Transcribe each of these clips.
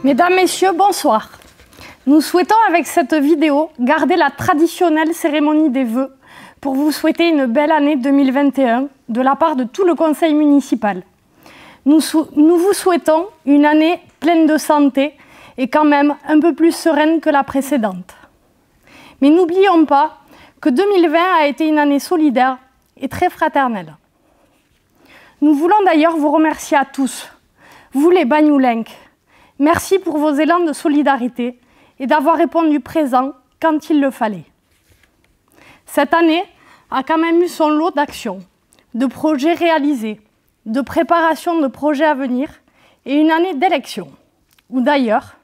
Mesdames, Messieurs, bonsoir. Nous souhaitons avec cette vidéo garder la traditionnelle cérémonie des vœux pour vous souhaiter une belle année 2021 de la part de tout le conseil municipal. Nous vous souhaitons une année pleine de santé et quand même un peu plus sereine que la précédente. Mais n'oublions pas que 2020 a été une année solidaire et très fraternelle. Nous voulons d'ailleurs vous remercier à tous, vous les Bagnoulencs. Merci pour vos élans de solidarité et d'avoir répondu présent quand il le fallait. Cette année a quand même eu son lot d'actions, de projets réalisés, de préparation de projets à venir et une année d'élections, où d'ailleurs,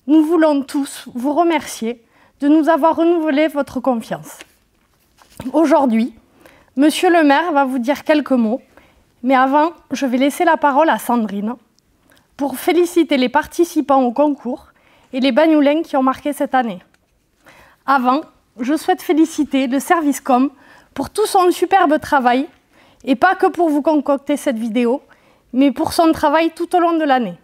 nous voulons tous vous remercier de nous avoir renouvelé votre confiance. Aujourd'hui, Monsieur le maire va vous dire quelques mots, mais avant, je vais laisser la parole à Sandrine pour féliciter les participants au concours et les Bagnoulencs qui ont marqué cette année. Avant, je souhaite féliciter le service com pour tout son superbe travail, et pas que pour vous concocter cette vidéo, mais pour son travail tout au long de l'année.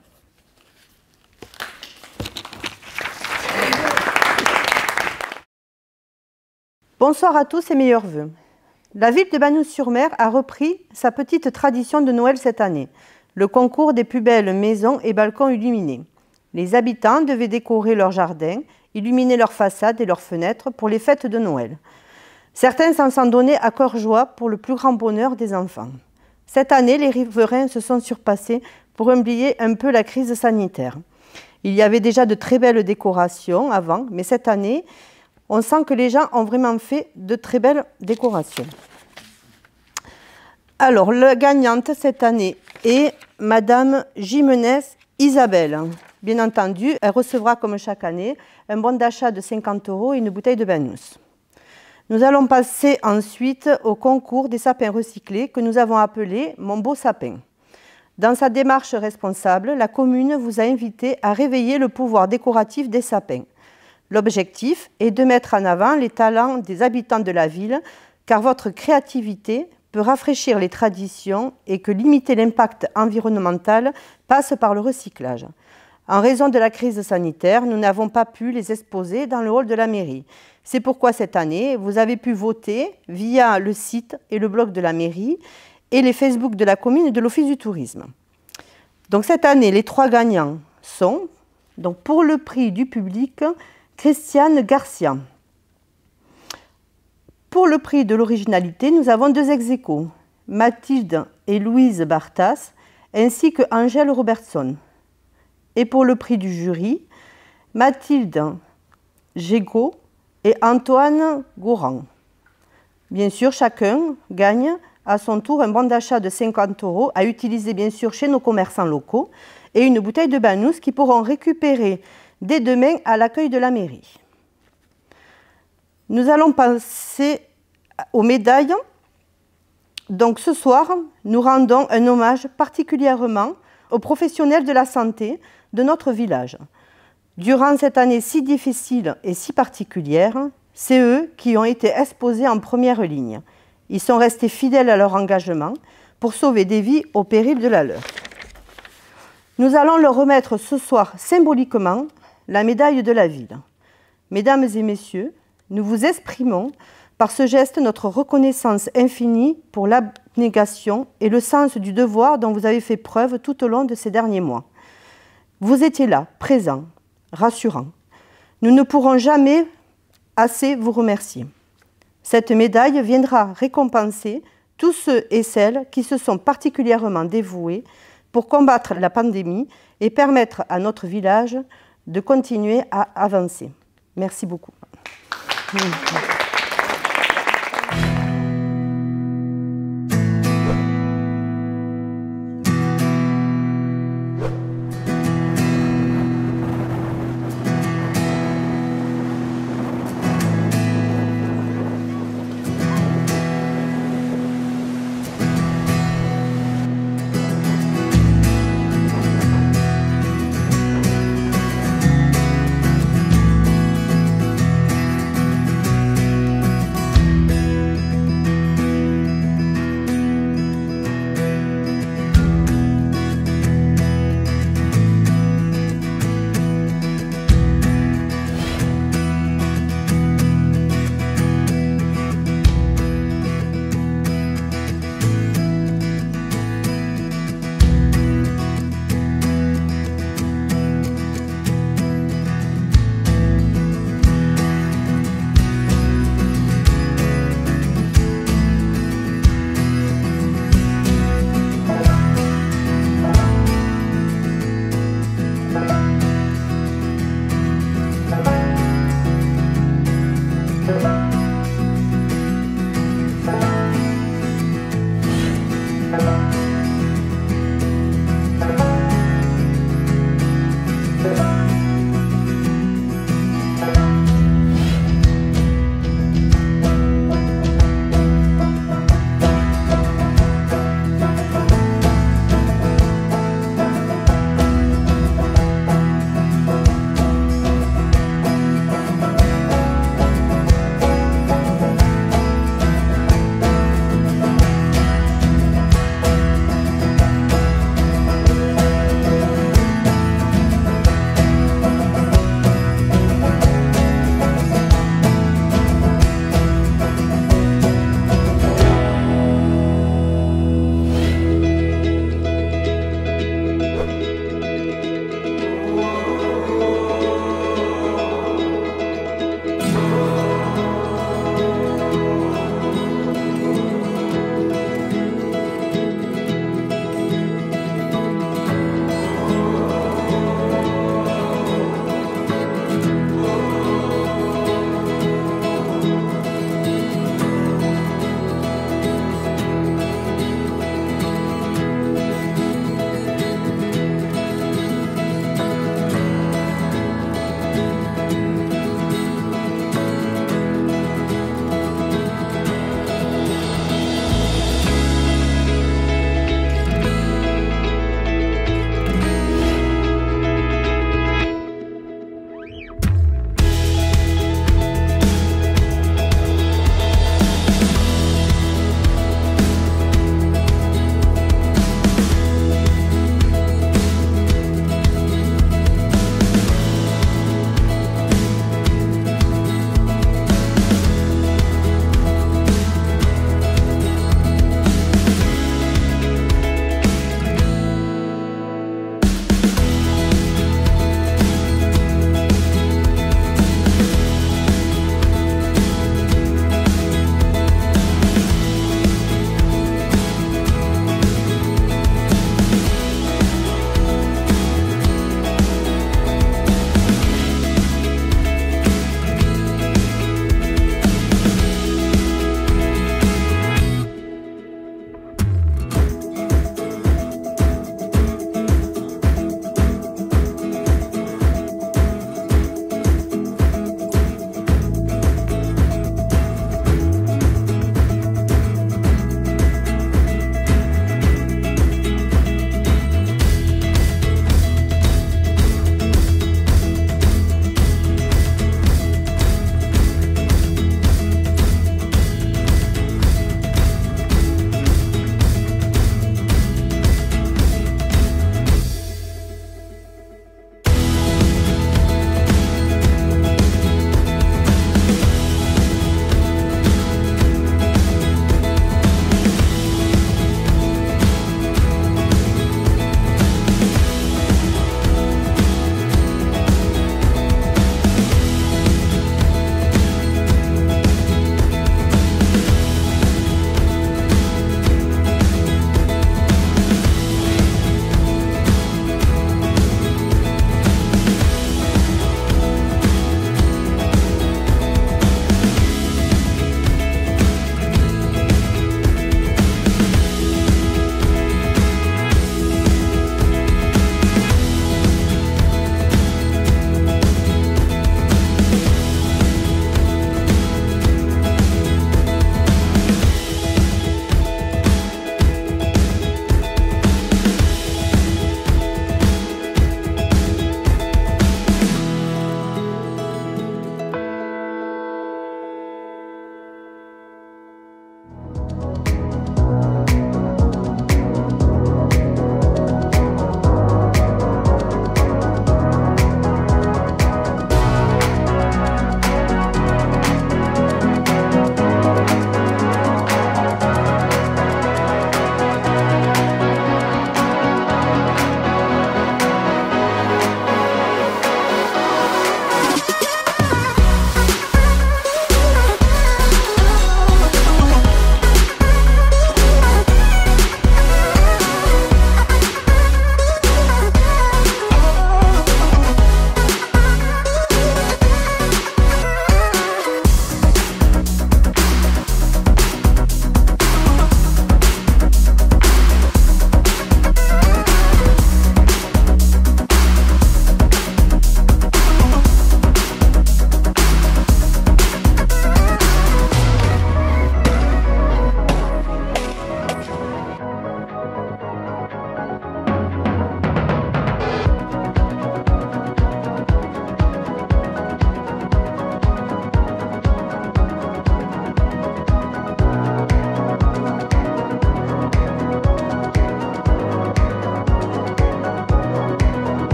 Bonsoir à tous et meilleurs vœux. La ville de Bagnols-sur-Mer a repris sa petite tradition de Noël cette année, le concours des plus belles maisons et balcons illuminés. Les habitants devaient décorer leur jardin, illuminer leurs façades et leurs fenêtres pour les fêtes de Noël. Certains s'en sont donnés à cœur joie pour le plus grand bonheur des enfants. Cette année, les riverains se sont surpassés pour oublier un peu la crise sanitaire. Il y avait déjà de très belles décorations avant, mais cette année, on sent que les gens ont vraiment fait de très belles décorations. Alors, la gagnante cette année est Madame Jimenez Isabelle. Bien entendu, elle recevra comme chaque année un bon d'achat de 50 € et une bouteille de Bagnous. Nous allons passer ensuite au concours des sapins recyclés que nous avons appelé Mon beau sapin. Dans sa démarche responsable, la commune vous a invité à réveiller le pouvoir décoratif des sapins. L'objectif est de mettre en avant les talents des habitants de la ville, car votre créativité peut rafraîchir les traditions et que limiter l'impact environnemental passe par le recyclage. En raison de la crise sanitaire, nous n'avons pas pu les exposer dans le hall de la mairie. C'est pourquoi cette année, vous avez pu voter via le site et le blog de la mairie et les Facebook de la commune et de l'Office du tourisme. Donc cette année, les 3 gagnants sont, donc pour le prix du public, Christiane Garcia. Pour le prix de l'originalité, nous avons 2 ex-aequo, Mathilde et Louise Bartas, ainsi que Angèle Robertson. Et pour le prix du jury, Mathilde Gégaud et Antoine Gourand. Bien sûr, chacun gagne à son tour un bon d'achat de 50 € à utiliser bien sûr chez nos commerçants locaux et une bouteille de Bagnous qui pourront récupérer dès demain à l'accueil de la mairie. Nous allons passer aux médailles. Donc ce soir, nous rendons un hommage particulièrement aux professionnels de la santé de notre village. Durant cette année si difficile et si particulière, c'est eux qui ont été exposés en première ligne. Ils sont restés fidèles à leur engagement pour sauver des vies au péril de la leur. Nous allons leur remettre ce soir symboliquement la médaille de la ville. Mesdames et messieurs, nous vous exprimons par ce geste notre reconnaissance infinie pour l'abnégation et le sens du devoir dont vous avez fait preuve tout au long de ces derniers mois. Vous étiez là, présents, rassurants. Nous ne pourrons jamais assez vous remercier. Cette médaille viendra récompenser tous ceux et celles qui se sont particulièrement dévoués pour combattre la pandémie et permettre à notre village de continuer à avancer. Merci beaucoup.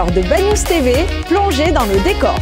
auditeurs de BNews TV, plongez dans le décor.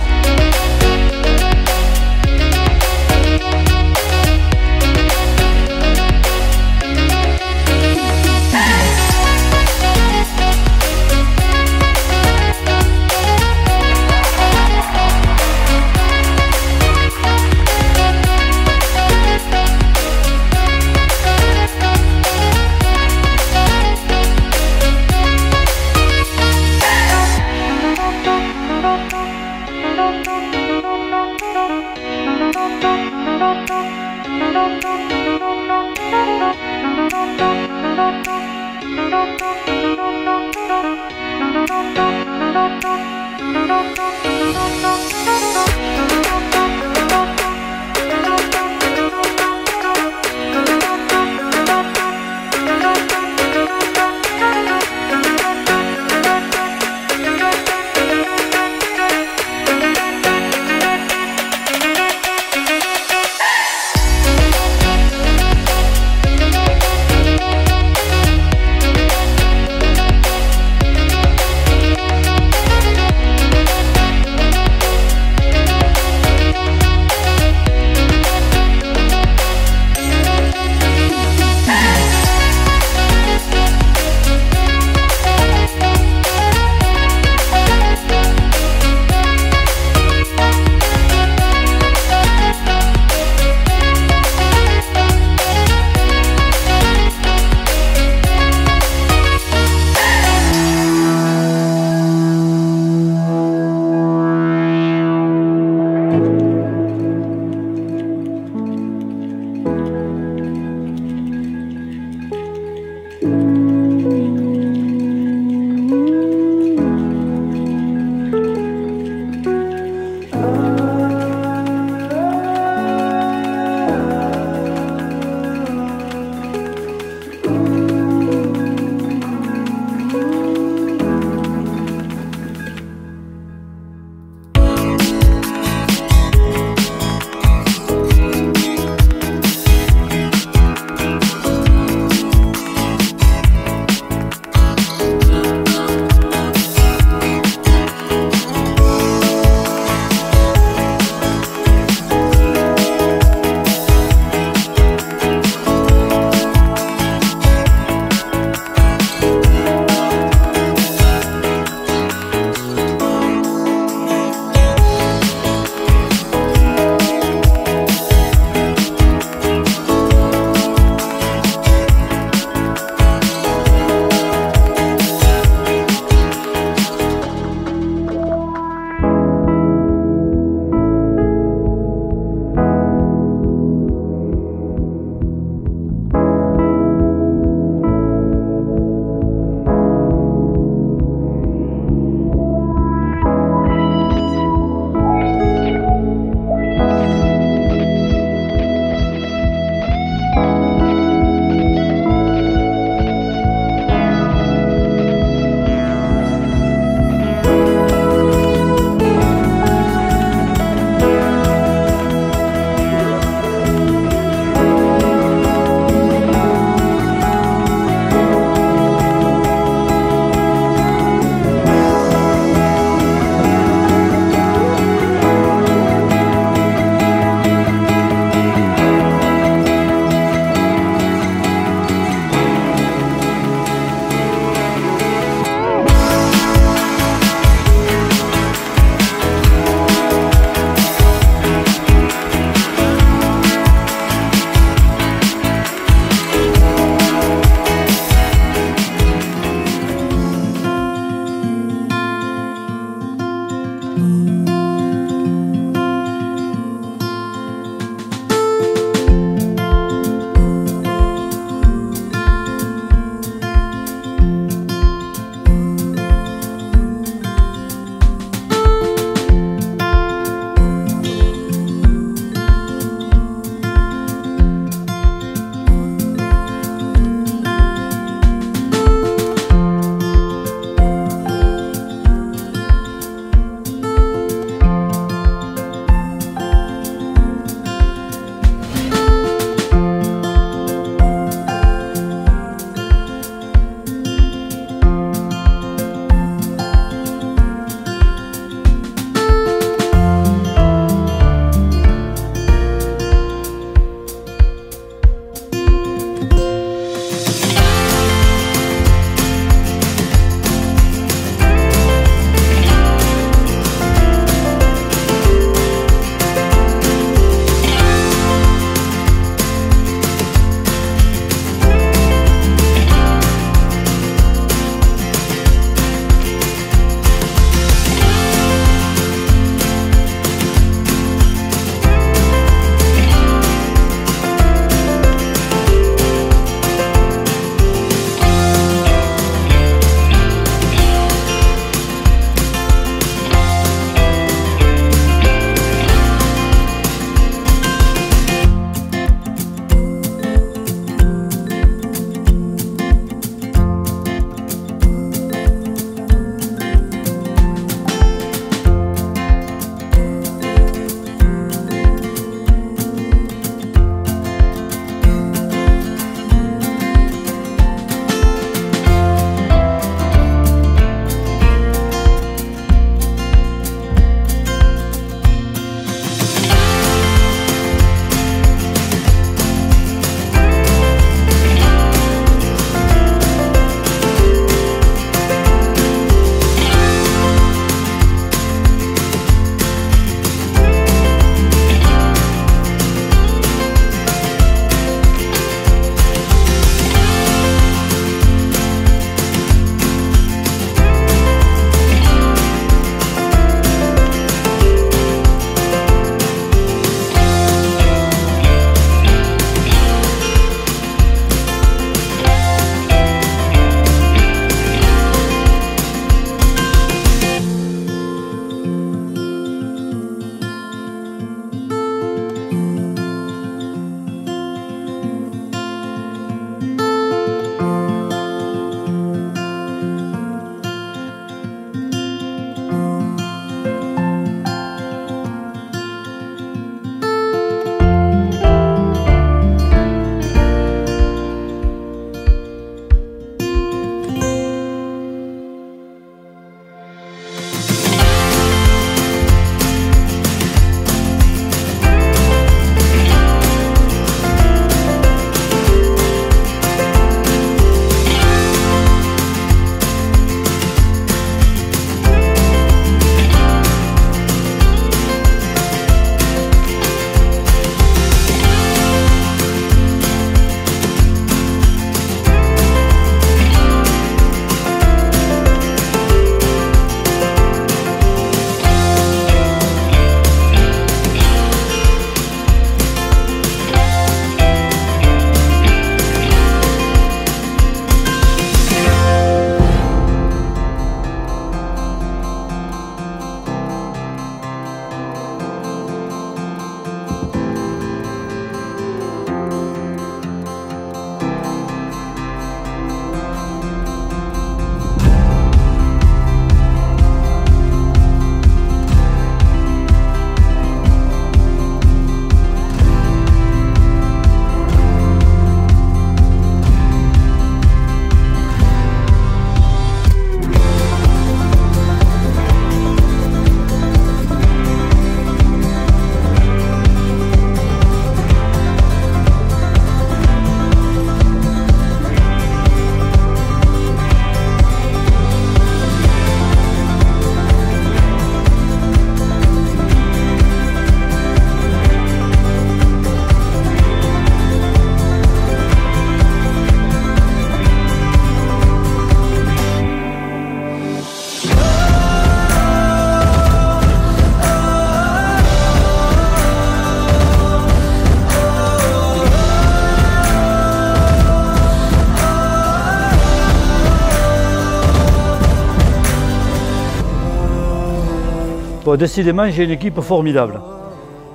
Bon, décidément, j'ai une équipe formidable.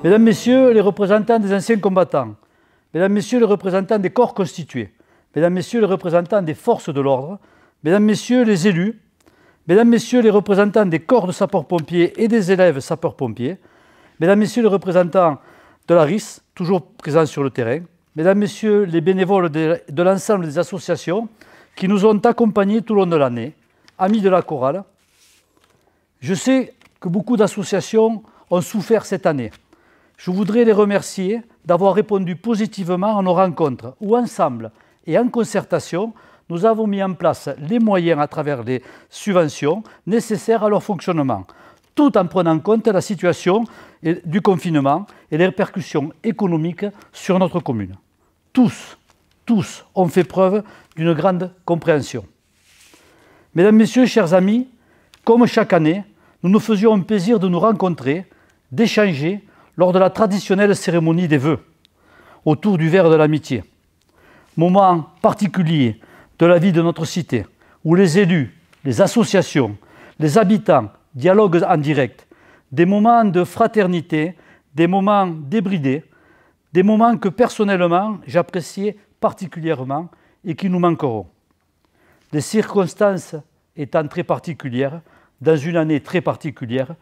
Mesdames, Messieurs, les représentants des anciens combattants, Mesdames, Messieurs, les représentants des corps constitués, Mesdames, Messieurs, les représentants des forces de l'ordre, Mesdames, Messieurs, les élus, Mesdames, Messieurs, les représentants des corps de sapeurs-pompiers et des élèves sapeurs-pompiers, Mesdames, Messieurs, les représentants de la RIS, toujours présents sur le terrain, Mesdames, Messieurs, les bénévoles de l'ensemble des associations qui nous ont accompagnés tout au long de l'année, amis de la chorale. Je sais que beaucoup d'associations ont souffert cette année. Je voudrais les remercier d'avoir répondu positivement à nos rencontres où ensemble et en concertation, nous avons mis en place les moyens à travers les subventions nécessaires à leur fonctionnement, tout en prenant en compte la situation du confinement et les répercussions économiques sur notre commune. Tous ont fait preuve d'une grande compréhension. Mesdames, Messieurs, chers amis, comme chaque année, nous nous faisions un plaisir de nous rencontrer, d'échanger lors de la traditionnelle cérémonie des vœux, autour du verre de l'amitié. Moment particulier de la vie de notre cité, où les élus, les associations, les habitants dialoguent en direct, des moments de fraternité, des moments débridés, des moments que personnellement j'appréciais particulièrement et qui nous manqueront. Les circonstances étant très particulières, dans une année très particulière,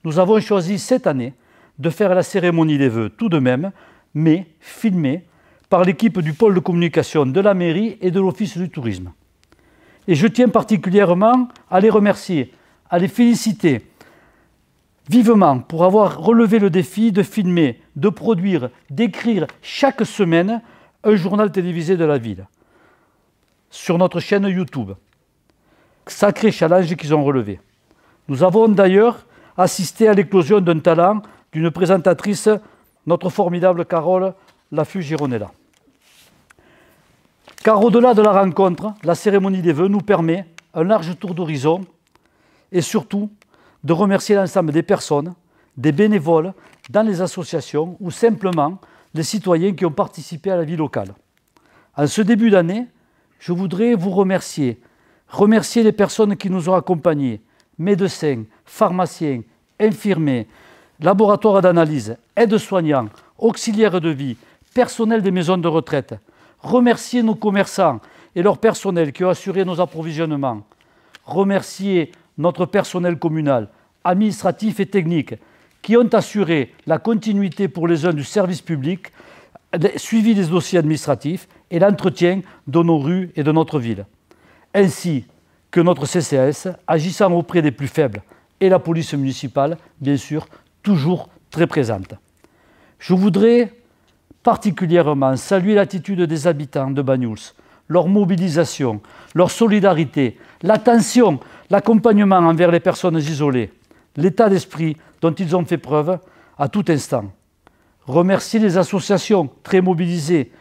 nous avons choisi cette année de faire la cérémonie des vœux tout de même, mais filmée par l'équipe du pôle de communication de la mairie et de l'office du tourisme. Et je tiens particulièrement à les remercier, à les féliciter vivement pour avoir relevé le défi de filmer, de produire, d'écrire chaque semaine un journal télévisé de la ville sur notre chaîne YouTube. Sacré challenge qu'ils ont relevé. Nous avons d'ailleurs assisté à l'éclosion d'un talent d'une présentatrice, notre formidable Carole Laffu-Gironella. Car au-delà de la rencontre, la cérémonie des vœux nous permet un large tour d'horizon et surtout de remercier l'ensemble des personnes, des bénévoles dans les associations ou simplement les citoyens qui ont participé à la vie locale. En ce début d'année, je voudrais vous remercier les personnes qui nous ont accompagnés, médecins, pharmaciens, infirmiers, laboratoires d'analyse, aides-soignants, auxiliaires de vie, personnel des maisons de retraite. Remercier nos commerçants et leur personnel qui ont assuré nos approvisionnements. Remercier notre personnel communal, administratif et technique, qui ont assuré la continuité pour les uns du service public, le suivi des dossiers administratifs et l'entretien de nos rues et de notre ville. Ainsi que notre CCAS, agissant auprès des plus faibles, et la police municipale, bien sûr, toujours très présente. Je voudrais particulièrement saluer l'attitude des habitants de Banyuls, leur mobilisation, leur solidarité, l'attention, l'accompagnement envers les personnes isolées, l'état d'esprit dont ils ont fait preuve à tout instant. Remercier les associations très mobilisées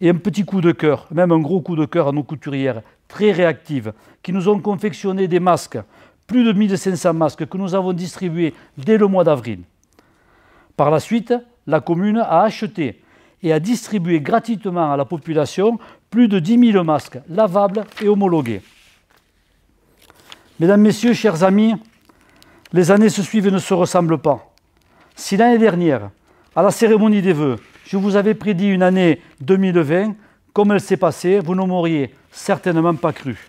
et un petit coup de cœur, même un gros coup de cœur à nos couturières très réactives qui nous ont confectionné des masques, plus de 1500 masques que nous avons distribués dès le mois d'avril. Par la suite, la commune a acheté et a distribué gratuitement à la population plus de 10 000 masques lavables et homologués. Mesdames, Messieurs, chers amis, les années se suivent et ne se ressemblent pas. Si l'année dernière, à la cérémonie des vœux, je vous avais prédit une année 2020, comme elle s'est passée, vous ne m'auriez certainement pas cru.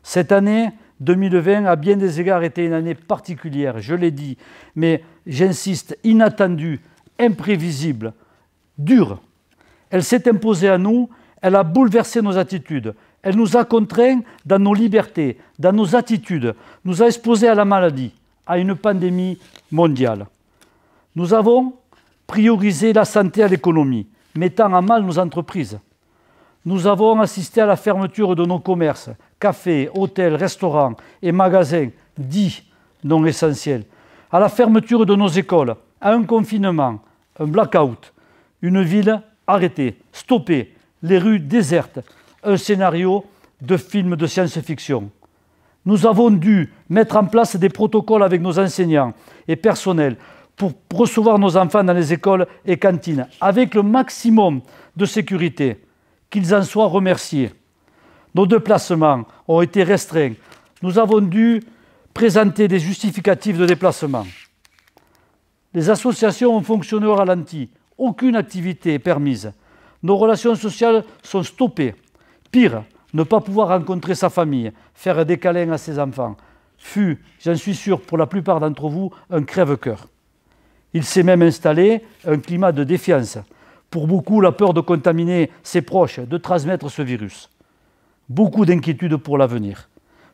Cette année 2020 a bien des égards été une année particulière, je l'ai dit, mais j'insiste, inattendue, imprévisible, dure. Elle s'est imposée à nous, elle a bouleversé nos attitudes, elle nous a contraints dans nos libertés, dans nos attitudes, nous a exposés à la maladie, à une pandémie mondiale. Nous avons priorisé la santé à l'économie, mettant à mal nos entreprises. Nous avons assisté à la fermeture de nos commerces, cafés, hôtels, restaurants et magasins dits non essentiels, à la fermeture de nos écoles, à un confinement, un blackout, une ville arrêtée, stoppée, les rues désertes, un scénario de film de science-fiction. Nous avons dû mettre en place des protocoles avec nos enseignants et personnels pour recevoir nos enfants dans les écoles et cantines, avec le maximum de sécurité. Qu'ils en soient remerciés. Nos déplacements ont été restreints. Nous avons dû présenter des justificatifs de déplacement. Les associations ont fonctionné au ralenti. Aucune activité est permise. Nos relations sociales sont stoppées. Pire, ne pas pouvoir rencontrer sa famille, faire des câlins à ses enfants, fut, j'en suis sûr, pour la plupart d'entre vous, un crève-cœur. Il s'est même installé un climat de défiance. Pour beaucoup, la peur de contaminer ses proches, de transmettre ce virus. Beaucoup d'inquiétudes pour l'avenir,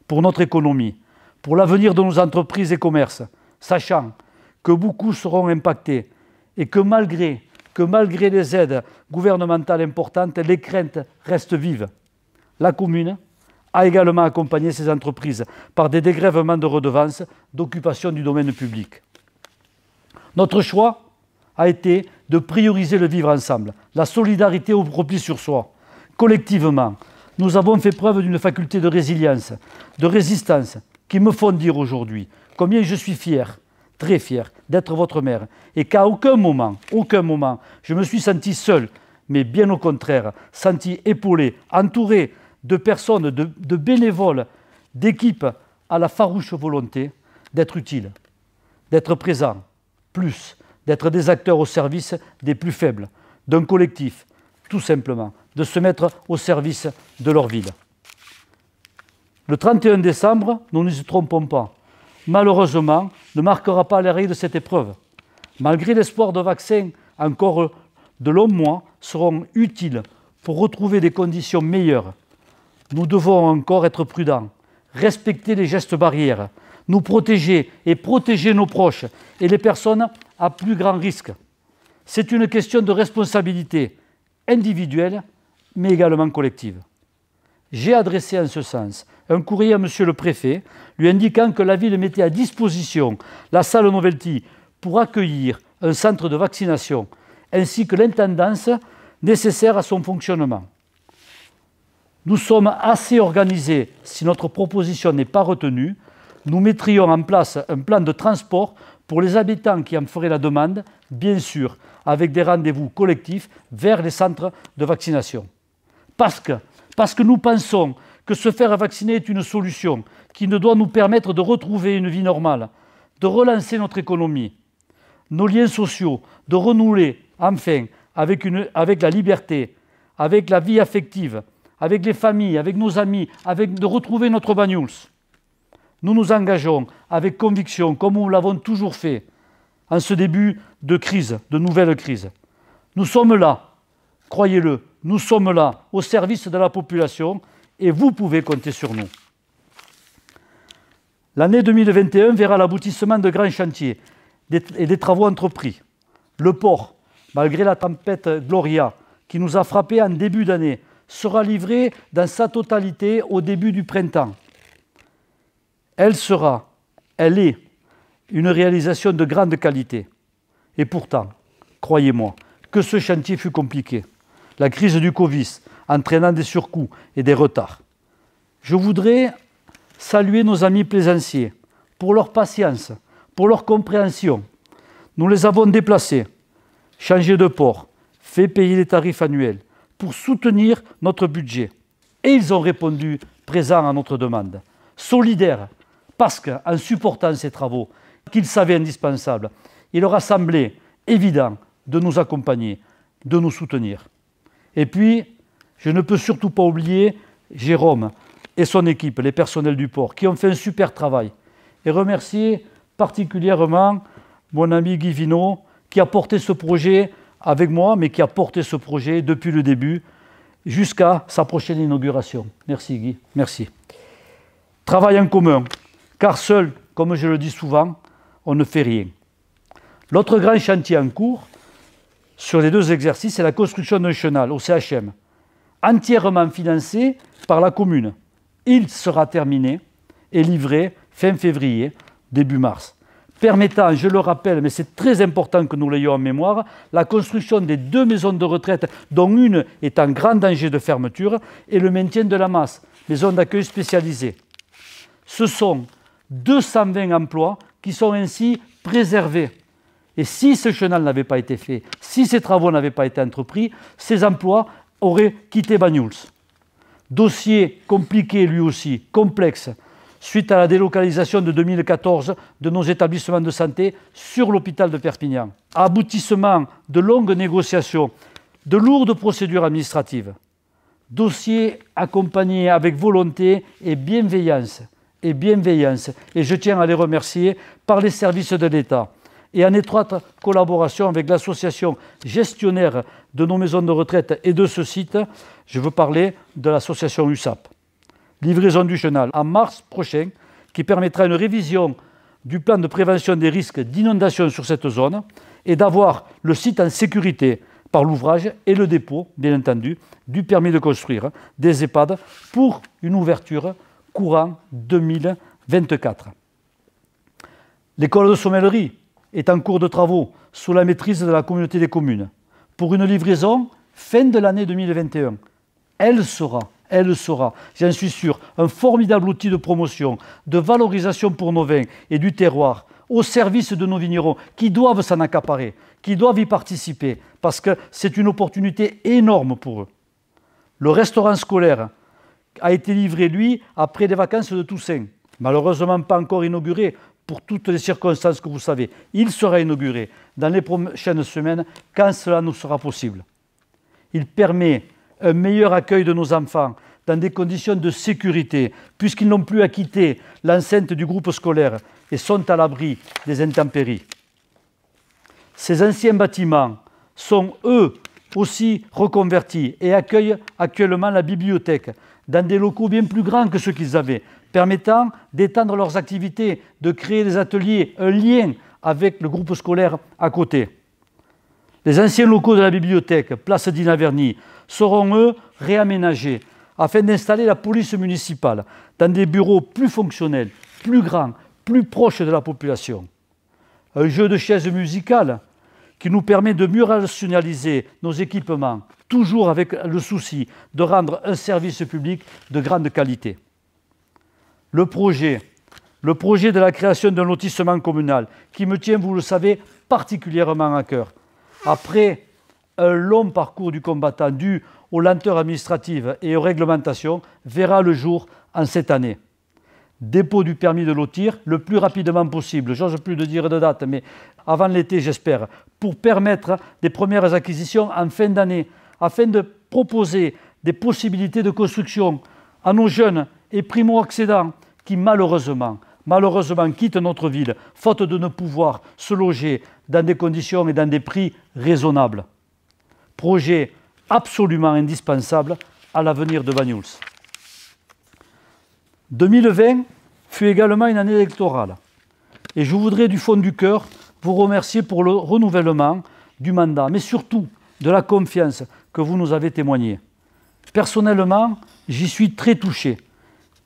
pour notre économie, pour l'avenir de nos entreprises et commerces, sachant que beaucoup seront impactés et que malgré les aides gouvernementales importantes, les craintes restent vives. La commune a également accompagné ces entreprises par des dégrèvements de redevances d'occupation du domaine public. Notre choix a été de prioriser le vivre ensemble, la solidarité au repli sur soi. Collectivement, nous avons fait preuve d'une faculté de résilience, de résistance, qui me font dire aujourd'hui combien je suis fier, très fier, d'être votre maire, et qu'à aucun moment, je me suis senti seul, mais bien au contraire, senti épaulé, entouré de personnes, de bénévoles, d'équipes à la farouche volonté d'être utile, d'être présent, plus, d'être des acteurs au service des plus faibles, d'un collectif, tout simplement, de se mettre au service de leur ville. Le 31 décembre, nous ne nous y trompons pas, malheureusement, ne marquera pas l'arrêt de cette épreuve. Malgré l'espoir de vaccins, encore de longs mois seront utiles pour retrouver des conditions meilleures. Nous devons encore être prudents, respecter les gestes barrières, nous protéger et protéger nos proches et les personnes à plus grand risque. C'est une question de responsabilité individuelle, mais également collective. J'ai adressé en ce sens un courrier à M. le Préfet, lui indiquant que la ville mettait à disposition la salle Novelty pour accueillir un centre de vaccination, ainsi que l'intendance nécessaire à son fonctionnement. Nous sommes assez organisés. Si notre proposition n'est pas retenue, nous mettrions en place un plan de transport pour les habitants qui en feraient la demande, bien sûr, avec des rendez-vous collectifs vers les centres de vaccination. Parce que nous pensons que se faire vacciner est une solution qui doit nous permettre de retrouver une vie normale, de relancer notre économie, nos liens sociaux, de renouer enfin avec la liberté, avec la vie affective, avec les familles, avec nos amis, de retrouver notre Banyuls. Nous nous engageons avec conviction, comme nous l'avons toujours fait, en ce début de crise, de nouvelles crises. Nous sommes là, croyez-le, nous sommes là, au service de la population, et vous pouvez compter sur nous. L'année 2021 verra l'aboutissement de grands chantiers et des travaux entrepris. Le port, malgré la tempête Gloria, qui nous a frappés en début d'année, sera livré dans sa totalité au début du printemps. Elle est une réalisation de grande qualité. Et pourtant, croyez-moi, que ce chantier fut compliqué. La crise du Covid entraînant des surcoûts et des retards. Je voudrais saluer nos amis plaisanciers pour leur patience, pour leur compréhension. Nous les avons déplacés, changé de port, fait payer les tarifs annuels pour soutenir notre budget. Et ils ont répondu présents à notre demande, solidaires, parce qu'en supportant ces travaux qu'ils savaient indispensables, il leur a semblé évident de nous accompagner, de nous soutenir. Et puis, je ne peux surtout pas oublier Jérôme et son équipe, les personnels du port, qui ont fait un super travail. Et remercier particulièrement mon ami Guy Vinot, qui a porté ce projet avec moi, mais qui a porté ce projet depuis le début jusqu'à sa prochaine inauguration. Merci Guy, merci. Travail en commun, car seul, comme je le dis souvent, on ne fait rien. L'autre grand chantier en cours sur les deux exercices, c'est la construction d'un chenal au CHM, entièrement financé par la commune. Il sera terminé et livré fin février, début mars, permettant, je le rappelle, mais c'est très important que nous l'ayons en mémoire, la construction des 2 maisons de retraite, dont une est en grand danger de fermeture, et le maintien de la masse, maisons d'accueil spécialisées. Ce sont 220 emplois qui sont ainsi préservés. Et si ce chenal n'avait pas été fait, si ces travaux n'avaient pas été entrepris, ces emplois auraient quitté Banyuls. Dossier compliqué lui aussi, complexe, suite à la délocalisation de 2014 de nos établissements de santé sur l'hôpital de Perpignan. Aboutissement de longues négociations, de lourdes procédures administratives, dossiers accompagnés avec volonté et bienveillance, et je tiens à les remercier, par les services de l'État, et en étroite collaboration avec l'association gestionnaire de nos maisons de retraite et de ce site, je veux parler de l'association USAP. Livraison du chenal en mars prochain, qui permettra une révision du plan de prévention des risques d'inondation sur cette zone et d'avoir le site en sécurité par l'ouvrage et le dépôt, bien entendu, du permis de construire des EHPAD pour une ouverture courant 2024. L'école de sommellerie est en cours de travaux sous la maîtrise de la communauté des communes pour une livraison fin de l'année 2021. Elle sera, j'en suis sûr, un formidable outil de promotion, de valorisation pour nos vins et du terroir, au service de nos vignerons qui doivent s'en accaparer, qui doivent y participer, parce que c'est une opportunité énorme pour eux. Le restaurant scolaire a été livré, lui, après les vacances de Toussaint. Malheureusement pas encore inauguré pour toutes les circonstances que vous savez. Il sera inauguré dans les prochaines semaines quand cela nous sera possible. Il permet un meilleur accueil de nos enfants dans des conditions de sécurité, puisqu'ils n'ont plus à quitter l'enceinte du groupe scolaire et sont à l'abri des intempéries. Ces anciens bâtiments sont, eux, aussi reconvertis et accueillent actuellement la bibliothèque dans des locaux bien plus grands que ceux qu'ils avaient, permettant d'étendre leurs activités, de créer des ateliers, un lien avec le groupe scolaire à côté. Les anciens locaux de la bibliothèque, place d'Inaverny, seront, eux, réaménagés afin d'installer la police municipale dans des bureaux plus fonctionnels, plus grands, plus proches de la population. Un jeu de chaises musicales qui nous permet de mieux rationaliser nos équipements, toujours avec le souci de rendre un service public de grande qualité. Le projet de la création d'un lotissement communal qui me tient, vous le savez, particulièrement à cœur. Après un long parcours du combattant dû aux lenteurs administratives et aux réglementations, verra le jour en cette année. Dépôt du permis de lotir le plus rapidement possible, j'ose plus de dire de date, mais avant l'été j'espère, pour permettre des premières acquisitions en fin d'année, afin de proposer des possibilités de construction à nos jeunes et primo-accédants qui malheureusement quittent notre ville, faute de ne pouvoir se loger dans des conditions et dans des prix raisonnables. Projet absolument indispensable à l'avenir de Banyuls. 2020 fut également une année électorale et je voudrais du fond du cœur vous remercier pour le renouvellement du mandat, mais surtout de la confiance que vous nous avez témoignée. Personnellement, j'y suis très touché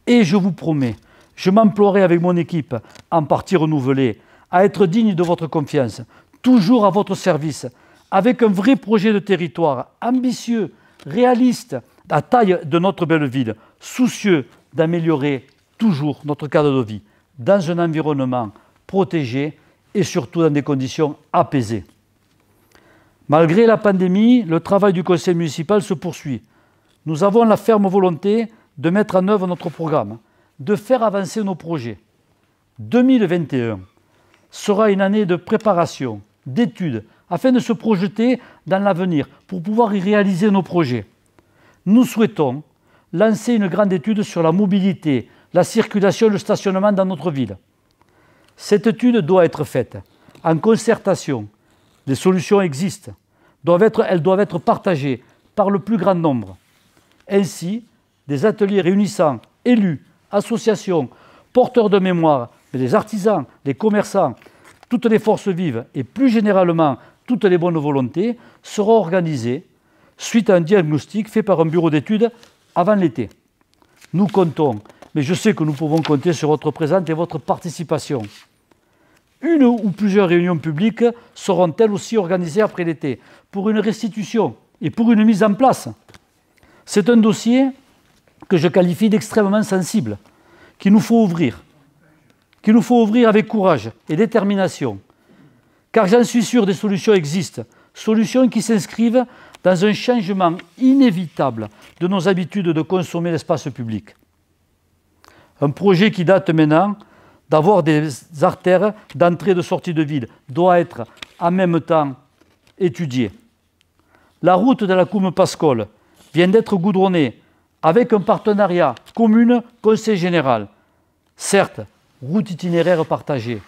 et je vous promets, je m'emploierai avec mon équipe, en partie renouvelée, à être digne de votre confiance, toujours à votre service, avec un vrai projet de territoire, ambitieux, réaliste, à taille de notre belle ville, soucieux d'améliorer toujours notre cadre de vie, dans un environnement protégé et surtout dans des conditions apaisées. Malgré la pandémie, le travail du conseil municipal se poursuit. Nous avons la ferme volonté de mettre en œuvre notre programme, de faire avancer nos projets. 2021 sera une année de préparation, d'études, afin de se projeter dans l'avenir pour pouvoir y réaliser nos projets. Nous souhaitons lancer une grande étude sur la mobilité, la circulation et le stationnement dans notre ville. Cette étude doit être faite en concertation. Des solutions existent. Elles doivent être partagées par le plus grand nombre. Ainsi, des ateliers réunissant élus, associations, porteurs de mémoire, les artisans, les commerçants, toutes les forces vives et plus généralement toutes les bonnes volontés seront organisés suite à un diagnostic fait par un bureau d'études avant l'été. Nous comptons, mais je sais que nous pouvons compter sur votre présence et votre participation. Une ou plusieurs réunions publiques seront elles aussi organisées après l'été pour une restitution et pour une mise en place. C'est un dossier que je qualifie d'extrêmement sensible, qu'il nous faut ouvrir avec courage et détermination. Car j'en suis sûr, des solutions existent, solutions qui s'inscrivent dans un changement inévitable de nos habitudes de consommer l'espace public. Un projet qui date maintenant d'avoir des artères d'entrée et de sortie de ville, doit être en même temps étudié. La route de la Coume-Pascol vient d'être goudronnée avec un partenariat commune-conseil général. Certes, route itinéraire partagée,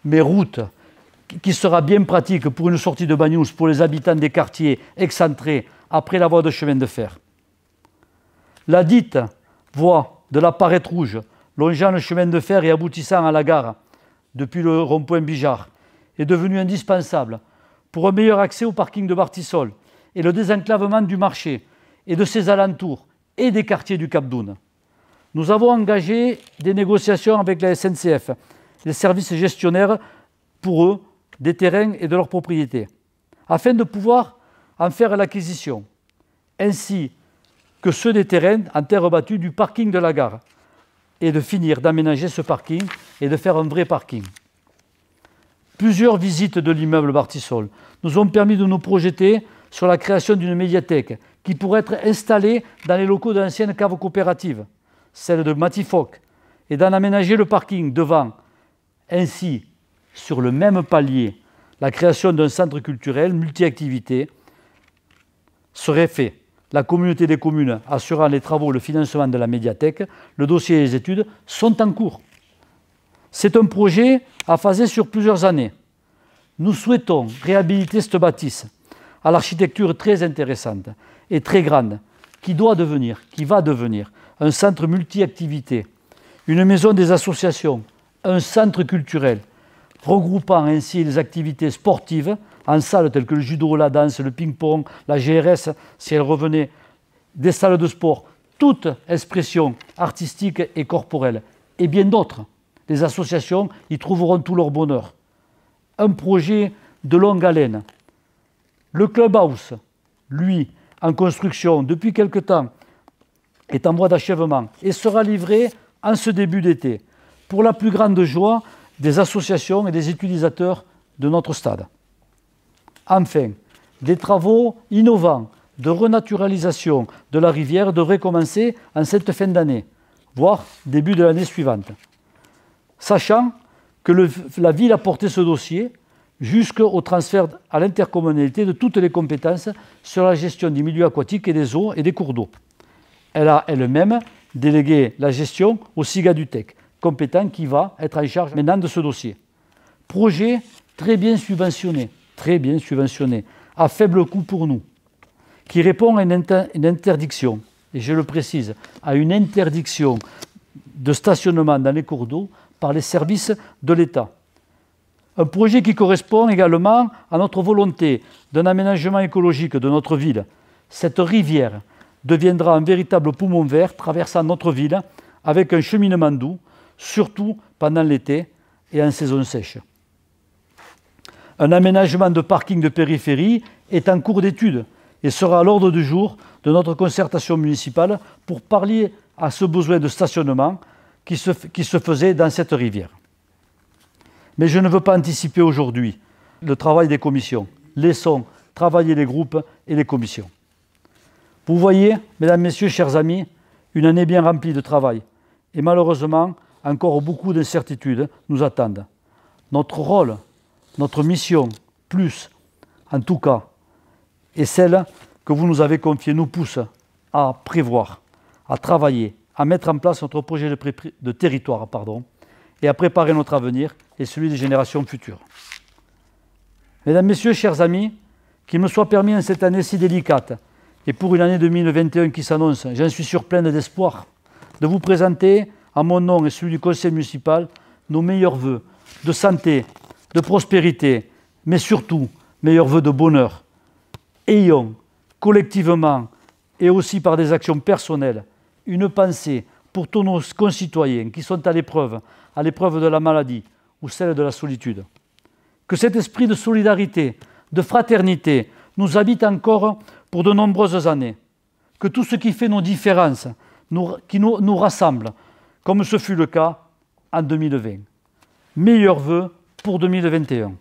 mais route qui sera bien pratique pour une sortie de Bagnous pour les habitants des quartiers excentrés après la voie de chemin de fer. La dite voie de la Parette Rouge, longeant le chemin de fer et aboutissant à la gare depuis le rond-point Bijard, est devenue indispensable pour un meilleur accès au parking de Bartissol et le désenclavement du marché et de ses alentours et des quartiers du Cap d'Oune. Nous avons engagé des négociations avec la SNCF, les services gestionnaires pour eux des terrains et de leurs propriétés, afin de pouvoir en faire l'acquisition, ainsi que ceux des terrains en terre battue du parking de la gare, et de finir d'aménager ce parking et de faire un vrai parking. Plusieurs visites de l'immeuble Bartissol nous ont permis de nous projeter sur la création d'une médiathèque qui pourrait être installée dans les locaux de l'ancienne cave coopérative, celle de Matifoc, et d'en aménager le parking devant. Ainsi, sur le même palier, la création d'un centre culturel multi-activités serait faite. La communauté des communes assurant les travaux et le financement de la médiathèque, le dossier et les études sont en cours. C'est un projet à phaser sur plusieurs années. Nous souhaitons réhabiliter cette bâtisse à l'architecture très intéressante et très grande, qui va devenir un centre multi-activités, une maison des associations, un centre culturel, regroupant ainsi les activités sportives en salles telles que le judo, la danse, le ping-pong, la GRS, si elle revenait, des salles de sport, toute expression artistique et corporelle, et bien d'autres. Les associations y trouveront tout leur bonheur. Un projet de longue haleine. Le clubhouse, lui, en construction depuis quelque temps, est en voie d'achèvement et sera livré en ce début d'été, pour la plus grande joie des associations et des utilisateurs de notre stade. Enfin, des travaux innovants de renaturalisation de la rivière devraient commencer en cette fin d'année, voire début de l'année suivante. Sachant que la ville a porté ce dossier jusqu'au transfert à l'intercommunalité de toutes les compétences sur la gestion du milieu aquatique et des eaux et des cours d'eau. Elle a elle-même délégué la gestion au SIGA du TEC, compétent qui va être en charge maintenant de ce dossier. Projet très bien subventionné, à faible coût pour nous, qui répond à une interdiction, et je le précise, à une interdiction de stationnement dans les cours d'eau par les services de l'État. Un projet qui correspond également à notre volonté d'un aménagement écologique de notre ville. Cette rivière deviendra un véritable poumon vert traversant notre ville avec un cheminement doux, surtout pendant l'été et en saison sèche. Un aménagement de parking de périphérie est en cours d'étude et sera à l'ordre du jour de notre concertation municipale pour pallier à ce besoin de stationnement qui se faisait dans cette rivière. Mais je ne veux pas anticiper aujourd'hui le travail des commissions. Laissons travailler les groupes et les commissions. Vous voyez, mesdames, messieurs, chers amis, une année bien remplie de travail. Et malheureusement, encore beaucoup d'incertitudes nous attendent. Notre rôle, notre mission, plus, en tout cas, et celle que vous nous avez confiée, nous pousse à prévoir, à travailler, à mettre en place notre projet de territoire, et à préparer notre avenir et celui des générations futures. Mesdames, Messieurs, chers amis, qu'il me soit permis en cette année si délicate, et pour une année 2021 qui s'annonce, j'en suis sûr pleine d'espoir, de vous présenter, à mon nom et celui du conseil municipal, nos meilleurs vœux de santé, de prospérité, mais surtout, meilleurs vœux de bonheur. Ayons collectivement, et aussi par des actions personnelles, une pensée pour tous nos concitoyens qui sont à l'épreuve de la maladie ou celle de la solitude. Que cet esprit de solidarité, de fraternité, nous habite encore pour de nombreuses années. Que tout ce qui fait nos différences, qui nous rassemble, comme ce fut le cas en 2020. Meilleurs vœux pour 2021.